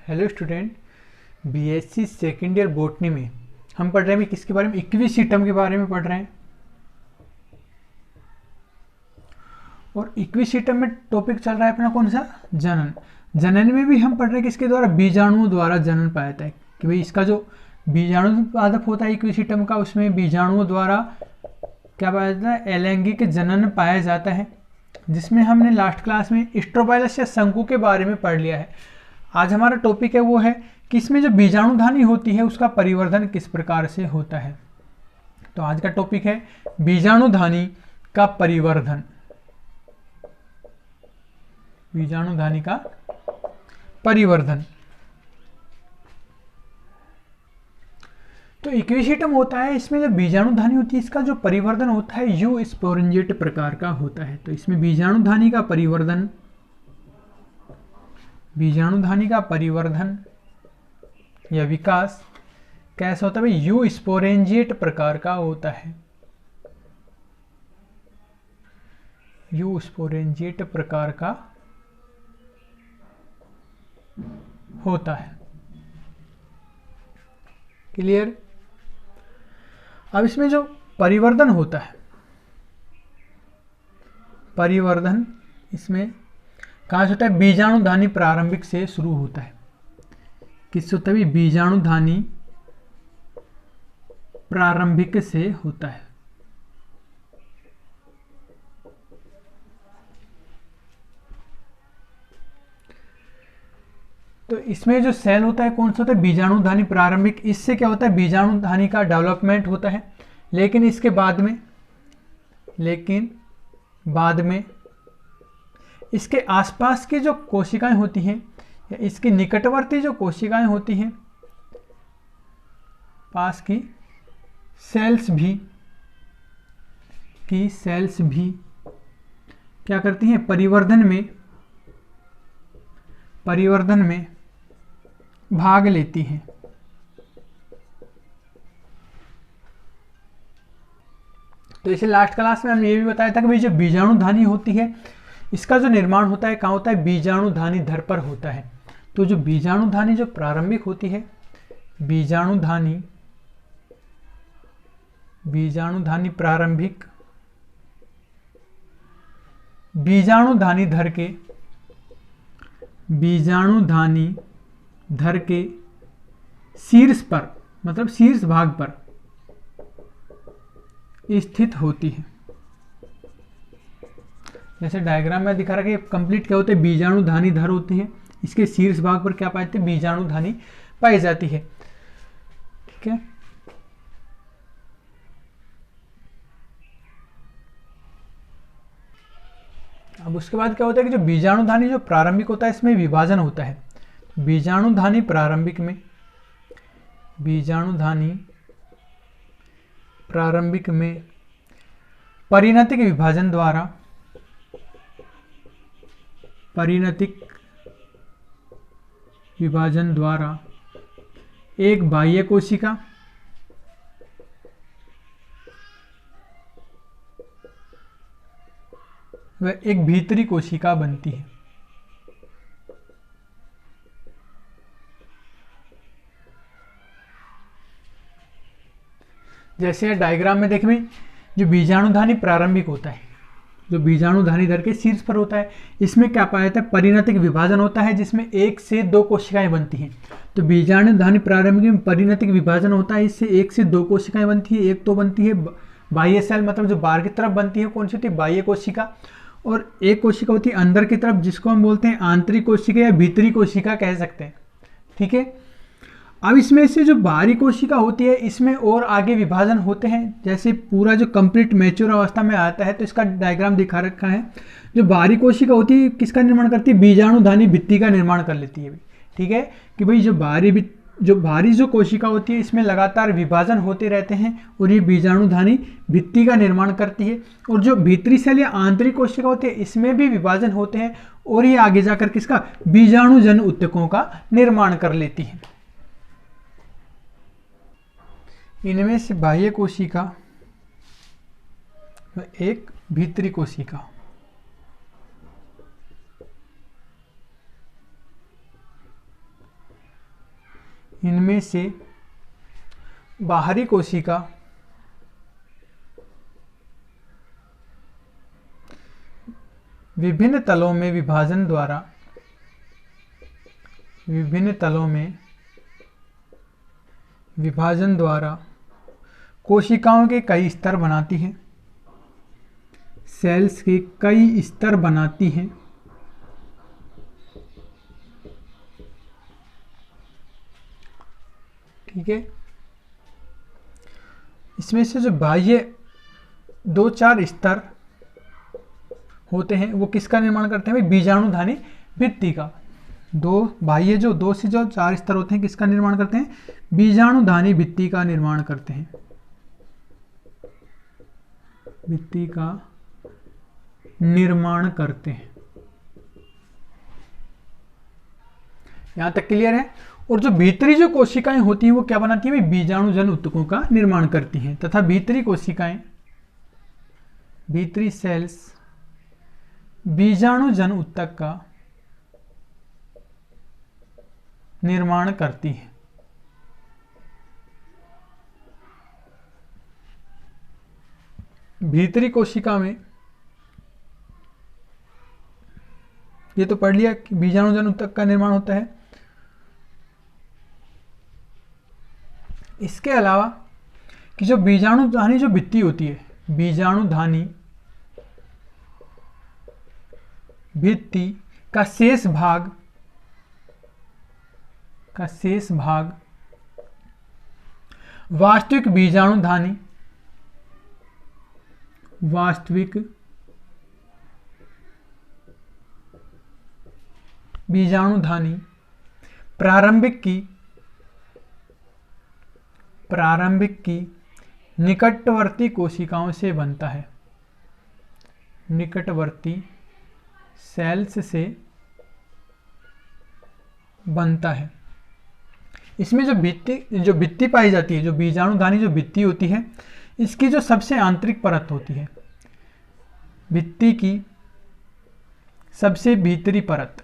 Hello student, BSc second year botany में हम पढ़ रहे हैं किसके बारे में? इक्विसिटम के बारे में पढ़ रहे हैं। और इक्विसिटम में टॉपिक चल रहा है अपना कौन सा? जनन। जनन में भी हम पढ़ रहे हैं किसके द्वारा? बीजाणुओं द्वारा जनन पाया जाता है कि भाई इसका जो बीजाणु पादप होता है इक्विसिटम का, उसमें बीजाणुओं द्वारा क्या पाया जाता है? अलैंगिक जनन पाया जाता है, जिसमें हमने लास्ट क्लास में स्ट्रोबाइलस या शंकु के बारे में पढ़ लिया है। आज हमारा टॉपिक है वो है कि इसमें जो बीजाणुधानी होती है उसका परिवर्धन किस प्रकार से होता है। तो आज का टॉपिक है बीजाणुधानी का परिवर्धन। बीजाणुधानी का परिवर्धन। तो इक्विसिटम होता है, इसमें जो बीजाणुधानी होती है इसका जो परिवर्धन होता है यू स्पोरेंजिएट प्रकार का होता है। तो इसमें बीजाणुधानी का परिवर्धन, बीजाणुधानी का परिवर्धन या विकास कैसा होता है भाई? यू स्पोरेंजिएट प्रकार का होता है। यू स्पोरेंजिएट प्रकार का होता है। क्लियर? अब इसमें जो परिवर्धन होता है, परिवर्धन इसमें कहाँ से होता है? बीजाणुधानी प्रारंभिक से शुरू होता है। किससे होता है? बीजाणुधानी प्रारंभिक से होता है। तो इसमें जो सेल होता है कौन सा होता है? बीजाणुधानी प्रारंभिक। इससे क्या होता है? बीजाणुधानी का डेवलपमेंट होता है। लेकिन इसके बाद में इसके आसपास की जो कोशिकाएं होती हैं या इसके निकटवर्ती जो कोशिकाएं होती हैं, पास की सेल्स भी क्या करती हैं? परिवर्धन में भाग लेती हैं। तो इसे लास्ट क्लास में हमने ये भी बताया था कि भाई जो बीजाणुधानी होती है इसका जो निर्माण होता है कहाँ होता है? बीजाणुधानी धर पर होता है। तो जो बीजाणुधानी जो प्रारंभिक होती है, बीजाणुधानी प्रारंभिक बीजाणुधानी धर के शीर्ष पर, मतलब शीर्ष भाग पर स्थित होती है। जैसे डायग्राम में दिखा रहा है कि कंप्लीट क्या होते हैं? बीजाणुधानी धर होती है, इसके शीर्ष भाग पर क्या पाए जाते हैं? बीजाणुधानी पाई जाती है। ठीक है। अब उसके बाद क्या होता है कि जो बीजाणुधानी जो प्रारंभिक होता है इसमें विभाजन होता है। बीजाणुधानी प्रारंभिक में परिणतिक विभाजन द्वारा एक बाह्य कोशिका व एक भीतरी कोशिका बनती है। जैसे डायग्राम में देखें, जो बीजाणुधानी प्रारंभिक होता है, जो बीजाणुधानी धर के शीर्ष पर होता है, इसमें क्या पाया जाता है? परिणतिक विभाजन होता है, जिसमें 1 से 2 कोशिकाएं बनती हैं। तो बीजाणुधानी प्रारंभिक में परिणतिक विभाजन होता है, इससे 1 से 2 कोशिकाएं बनती है। एक तो बनती है बाह्य सेल, मतलब जो बाहर की तरफ बनती है, कौन सी होती है? बाह्य कोशिका। और एक कोशिका होती है अंदर की तरफ, जिसको हम बोलते हैं आंतरिक कोशिका या भीतरी कोशिका कह सकते हैं। ठीक है। अब इसमें से जो बाहरी कोशिका होती है इसमें और आगे विभाजन होते हैं। जैसे पूरा जो कंप्लीट मैच्योर अवस्था में आता है, तो इसका डायग्राम दिखा रखा है। जो बाहरी कोशिका होती है किसका निर्माण करती है? बीजाणुधानी भित्ति का निर्माण कर लेती है। ठीक है कि भाई जो बाहरी जो कोशिका होती है इसमें लगातार विभाजन होते रहते हैं और ये बीजाणुधानी भित्ति का निर्माण करती है। और जो भीतरी सेल या आंतरिक कोशिका होती है इसमें भी विभाजन होते हैं और ये आगे जाकर किसका? बीजाणुजन्य ऊतकों का निर्माण कर लेती है। इनमें से बाह्य कोशिका एक भीतरी कोशिका। इनमें से बाहरी कोशिका विभिन्न तलों में विभाजन द्वारा कोशिकाओं के कई स्तर बनाती हैं, सेल्स के कई स्तर बनाती हैं। ठीक है, इसमें से जो बाह्य 2-4 स्तर होते हैं वो किसका निर्माण करते हैं भाई? बीजाणुधानी भित्ति का। बाह्य जो 2 से जो 4 स्तर होते हैं किसका निर्माण करते हैं? बीजाणुधानी भित्ति का निर्माण करते हैं। भित्ति का निर्माण करते हैं। यहां तक क्लियर है। और जो भीतरी जो कोशिकाएं होती हैं वो क्या बनाती हैं? बीजाणुजन ऊतकों का निर्माण करती हैं, तथा भीतरी कोशिकाएं, भीतरी सेल्स बीजाणुजन ऊतक का निर्माण करती है। भीतरी कोशिका में ये तो पढ़ लिया कि बीजाणुजन ऊतक का निर्माण होता है। इसके अलावा कि जो बीजाणुधानी जो भित्ति होती है, बीजाणुधानी भित्ति का शेष भाग वास्तविक बीजाणुधानी प्रारंभिक की निकटवर्ती कोशिकाओं से बनता है, निकटवर्ती सेल्स से बनता है। इसमें जो भित्ति पाई जाती है, जो बीजाणुधानी जो भित्ति होती है, इसकी जो सबसे आंतरिक परत होती है, भित्ति की सबसे भीतरी परत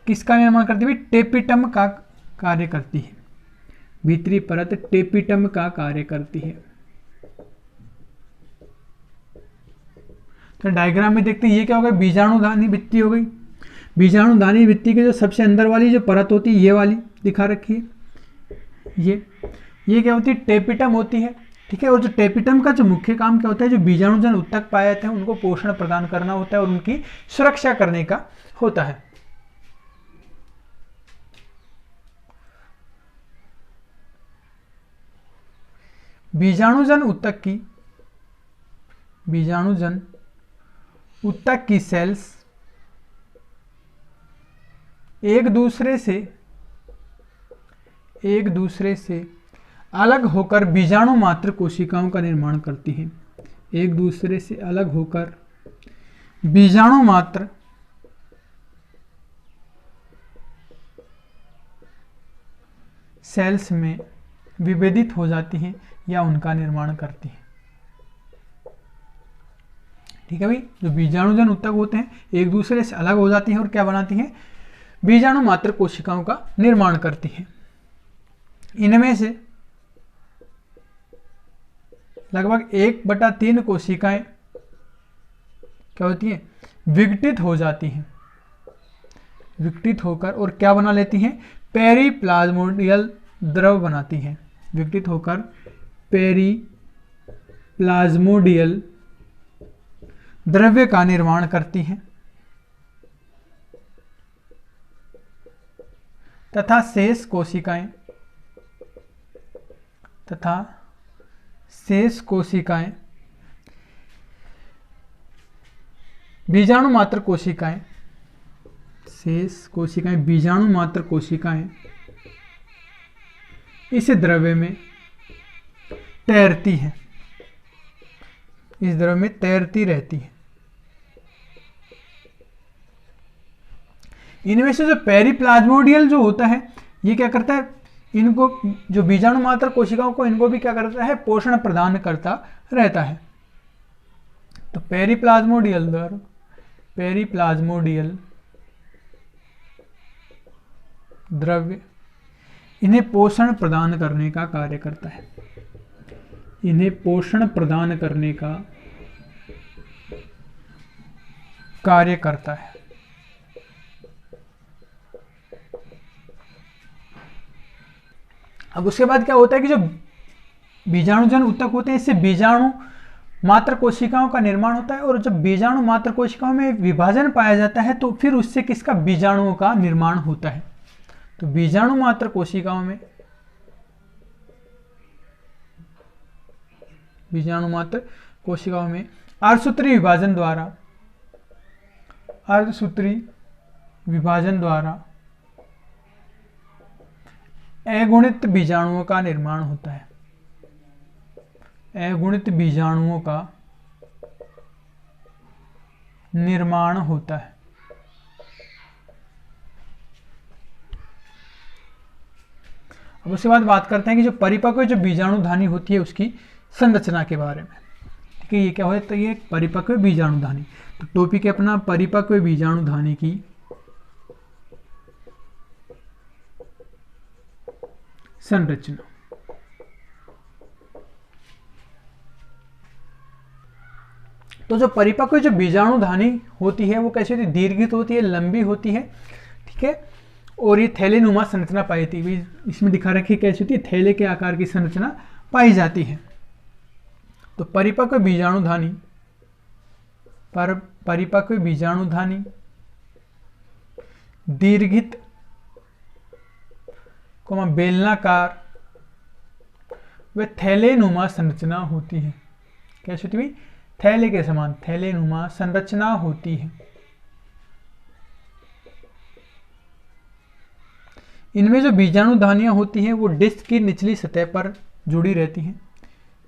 किसका निर्माण करती है? टेपिटम का कार्य करती है। भीतरी परत टेपिटम का कार्य करती है। तो डायग्राम में देखते हैं ये क्या होगा? बीजाणुधानी भित्ति हो गई। बीजाणुधानी भित्ति की जो सबसे अंदर वाली जो परत होती है, ये वाली दिखा रखी है, ये क्या होती है? टेपिटम होती है। ठीक है, और जो टेपिटम का जो मुख्य काम क्या होता है? जो बीजाणुजन ऊतक पाए जाते हैं उनको पोषण प्रदान करना होता है और उनकी सुरक्षा करने का होता है। बीजाणुजन ऊतक की सेल्स एक दूसरे से अलग होकर बीजाणु मात्र कोशिकाओं का निर्माण करती हैं। एक दूसरे से अलग होकर बीजाणु मात्र सेल्स में विभेदित हो जाती हैं या उनका निर्माण करती हैं। ठीक है भाई, जो बीजाणुजन ऊतक होते हैं एक दूसरे से अलग हो जाती हैं और क्या बनाती हैं? बीजाणु मात्र कोशिकाओं का निर्माण करती हैं। इनमें से लगभग 1/3 कोशिकाएं क्या होती हैं? विघटित हो जाती हैं। विघटित होकर और क्या बना लेती हैं? पेरीप्लाज्मोडियल द्रव बनाती हैं। विघटित होकर पेरीप्लाज्मोडियल द्रव्य का निर्माण करती हैं तथा शेष कोशिकाएं बीजाणु मात्र कोशिकाएं इस द्रव्य में तैरती हैं, इस द्रव्य में तैरती रहती है। इनमें से जो पेरीप्लाज्मोडियल जो होता है ये क्या करता है? इनको जो बीजाणु मात्र कोशिकाओं को इनको भी क्या करता है? पोषण प्रदान करता रहता है। तो पेरीप्लाज्मोडियल द्रव्य इन्हें पोषण प्रदान करने का कार्य करता है। इन्हें पोषण प्रदान करने का कार्य करता है। अब उसके बाद क्या होता है कि जो बीजाणुजन ऊतक होते हैं, इससे बीजाणु मात्र कोशिकाओं का निर्माण होता है, और जब बीजाणु मात्र कोशिकाओं में विभाजन पाया जाता है तो फिर उससे किसका, बीजाणुओं का निर्माण होता है। तो बीजाणु मात्र कोशिकाओं में, बीजाणु मात्र कोशिकाओं में अर्धसूत्री विभाजन द्वारा, अर्धसूत्री विभाजन द्वारा अगुणित बीजाणुओं का निर्माण होता है। अगुणित बीजाणुओं का निर्माण होता है। अब उसके बाद बात करते हैं कि जो परिपक्व जो बीजाणुधानी होती है उसकी संरचना के बारे में। ठीक है, ये क्या होता है, तो ये परिपक्व बीजाणुधानी। तो टॉपिक है अपना परिपक्व बीजाणुधानी की संरचना। तो जो परिपक्व जो बीजाणुधानी होती है वो कैसी होती है, दीर्घित होती है, लंबी होती है। ठीक है, और ये थैलेनुमा संरचना पाई जाती है। इसमें दिखा रखी कैसी होती है, थैले के आकार की संरचना पाई जाती है। तो परिपक्व बीजाणुधानी, परिपक्व बीजाणुधानी दीर्घित बेलनाकार व थैलेनुमा संरचना होती है। कैसी होती है, थैले के समान थैलेनुमा संरचना होती है। इनमें जो बीजाणुधानियां होती हैं वो डिस्क की निचली सतह पर जुड़ी रहती हैं।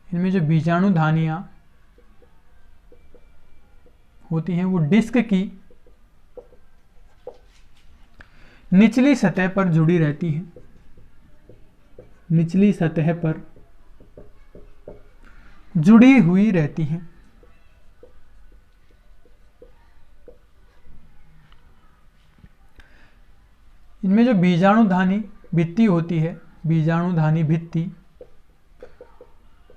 इनमें जो बीजाणुधानियां होती हैं वो डिस्क की निचली सतह पर जुड़ी रहती हैं। निचली सतह पर जुड़ी हुई रहती हैं। इनमें जो बीजाणुधानी भित्ति होती है, बीजाणुधानी भित्ति,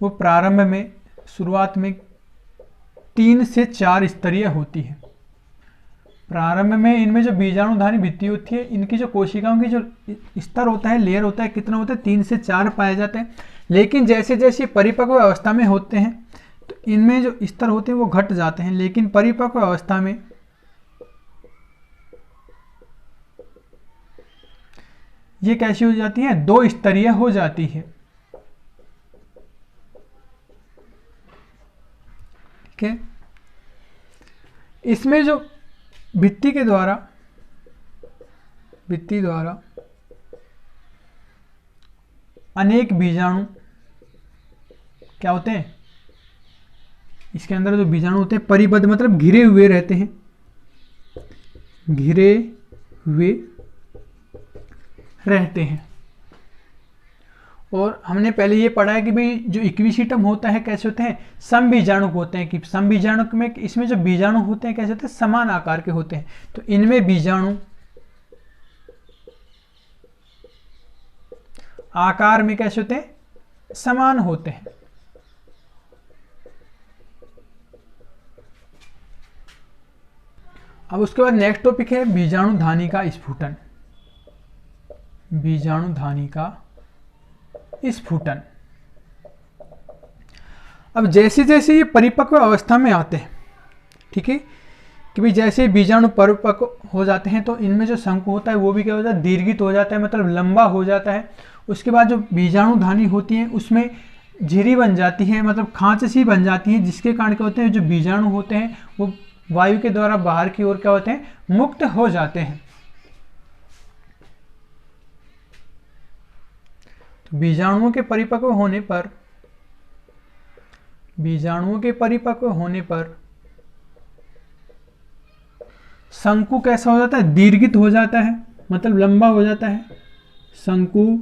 वो प्रारंभ में, शुरुआत में 3 से 4 स्तरीय होती है। प्रारंभ में इनमें जो बीजाणुधानी भित्ति होती है, इनकी जो कोशिकाओं की जो स्तर होता है, लेयर होता है, कितना होता है, 3 से 4 पाए जाते हैं। लेकिन जैसे जैसे परिपक्व अवस्था में होते हैं तो इनमें जो स्तर होते हैं वो घट जाते हैं। लेकिन परिपक्व अवस्था में ये कैसी हो जाती है, 2 स्तरीय हो जाती है। ठीक है, इसमें जो भित्ति द्वारा अनेक बीजाणु क्या होते हैं, इसके अंदर जो बीजाणु होते हैं परिबद्ध मतलब घिरे हुए रहते हैं, घिरे हुए रहते हैं। और हमने पहले ये पढ़ा है कि भाई जो इक्विसिटम होता है कैसे होते हैं, समबीजाणु होते हैं। कि समबीजाणु में इसमें जो बीजाणु होते हैं कैसे होते हैं, समान आकार के होते हैं। तो इनमें बीजाणु आकार में कैसे होते हैं, समान होते हैं। अब उसके बाद नेक्स्ट टॉपिक है बीजाणुधानी का स्फुटन। बीजाणुधानी का स्फुटन। अब जैसे जैसे ये परिपक्व अवस्था में आते हैं, ठीक है, कि भाई जैसे बीजाणु परिपक्व हो जाते हैं तो इनमें जो शंकु होता है वो भी क्या होता है, दीर्घित हो जाता है, मतलब लंबा हो जाता है। उसके बाद जो बीजाणुधानी होती है उसमें झिरी बन जाती है, मतलब खांच सी बन जाती है, जिसके कारण क्या होते हैं, जो बीजाणु होते हैं वो वायु के द्वारा बाहर की ओर क्या होते हैं, मुक्त हो जाते हैं। तो बीजाणुओं के परिपक्व होने पर शंकु कैसा हो जाता है, दीर्घित हो जाता है, मतलब लंबा हो जाता है। शंकु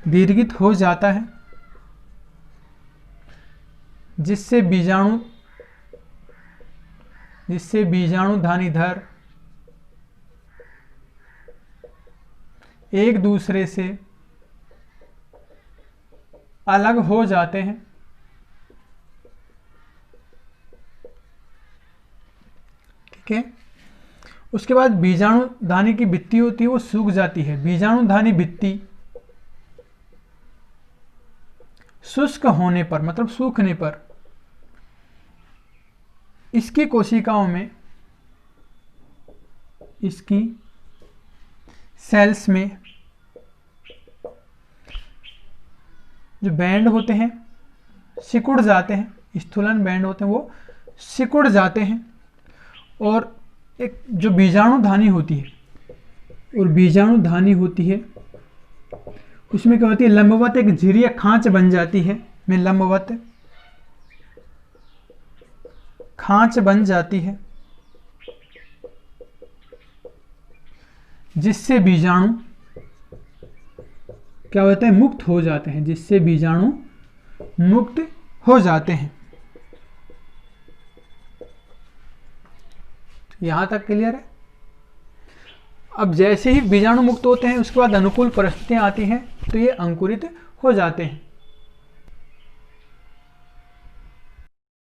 दीर्घित हो जाता है जिससे बीजाणुधानीधर एक दूसरे से अलग हो जाते हैं। ठीक है, उसके बाद बीजाणुधानी की भित्ति होती है वो सूख जाती है। बीजाणुधानी भित्ति शुष्क होने पर, मतलब सूखने पर, इसकी कोशिकाओं में, इसकी सेल्स में जो बैंड होते हैं सिकुड़ जाते हैं, स्थूलन बैंड होते हैं वो सिकुड़ जाते हैं। और एक जो बीजाणुधानी होती है, और बीजाणुधानी होती है उसमें क्या होती है, लंबवत एक झिरी या खांच बन जाती है, में लंबवत खांच बन जाती है, जिससे बीजाणु क्या होता है, मुक्त हो जाते हैं, जिससे बीजाणु मुक्त हो जाते हैं। यहां तक क्लियर है। अब जैसे ही बीजाणु मुक्त होते हैं उसके बाद अनुकूल परिस्थितियां आती हैं तो ये अंकुरित हो जाते हैं।